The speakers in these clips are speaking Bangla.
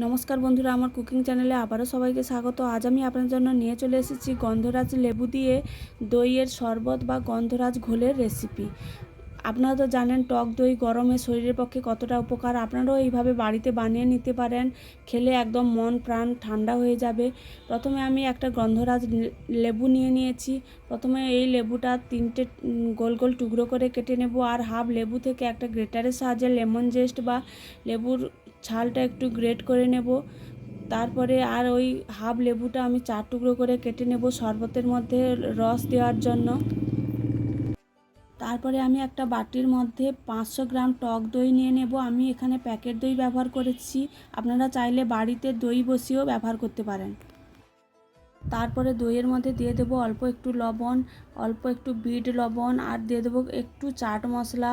নমস্কার বন্ধুরা, আমার কুকিং চ্যানেলে আবারও সবাইকে স্বাগত। আজ আমি আপনাদের জন্য নিয়ে চলে এসেছি গন্ধরাজ লেবু দিয়ে দইয়ের শরবত বা গন্ধরাজ ঘোলের রেসিপি। আপনারা তো জানেন টক দই গরমে শরীরের পক্ষে কতটা উপকার। আপনারাও এইভাবে বাড়িতে বানিয়ে নিতে পারেন, খেলে একদম মন প্রাণ ঠান্ডা হয়ে যাবে। প্রথমে আমি একটা গন্ধরাজ লেবু নিয়ে নিয়েছি। প্রথমে এই লেবুটা 3টে গোল গোল টুকরো করে কেটে নেব, আর হাফ লেবু থেকে একটা গ্রেটারের সাহায্যে লেমন জেস্ট বা লেবুর ছালটা একটু গ্রেট করে নেব। তারপরে আর ওই হাফ লেবুটা আমি 4 টুকরো করে কেটে নেব শরবতের মধ্যে রস দেওয়ার জন্য। তারপরে আমি একটা বাটির মধ্যে 500 গ্রাম টক দই নিয়ে নেব। আমি এখানে প্যাকেট দই ব্যবহার করেছি, আপনারা চাইলে বাড়িতে দই বসিয়েও ব্যবহার করতে পারেন। তারপরে দইয়ের মধ্যে দিয়ে দেবো অল্প একটু লবণ, অল্প একটু বিট লবণ, আর দিয়ে দেবো একটু চাট মশলা,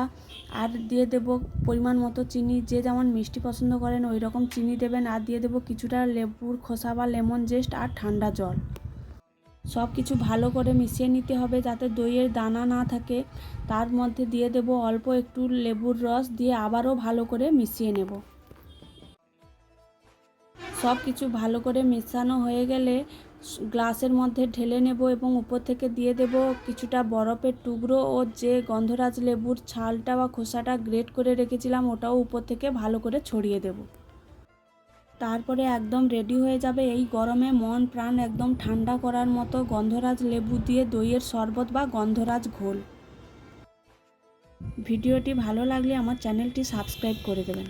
আর দিয়ে দেবো পরিমাণ মতো চিনি। যে যেমন মিষ্টি পছন্দ করেন ওই রকম চিনি দেবেন। আর দিয়ে দেবো কিছুটা লেবুর খোসা বা লেমন জেস্ট আর ঠান্ডা জল। সব কিছু ভালো করে মিশিয়ে নিতে হবে যাতে দইয়ের দানা না থাকে। তার মধ্যে দিয়ে দেবো অল্প একটু লেবুর রস, দিয়ে আবারও ভালো করে মিশিয়ে নেব। সব কিছু ভালো করে মেশানো হয়ে গেলে গ্লাসের মধ্যে ঢেলে নেব এবং উপর থেকে দিয়ে দেব কিছুটা বরফের টুকরো, ও যে গন্ধরাজ লেবুর ছালটা বা খোসাটা গ্রেট করে রেখেছিলাম ওটাও উপর থেকে ভালো করে ছড়িয়ে দেব। তারপরে একদম রেডি হয়ে যাবে এই গরমে মন প্রাণ একদম ঠান্ডা করার মতো গন্ধরাজ লেবু দিয়ে দইয়ের শরবত বা গন্ধরাজ ঘোল। ভিডিওটি ভালো লাগলে আমার চ্যানেলটি সাবস্ক্রাইব করে দেবেন।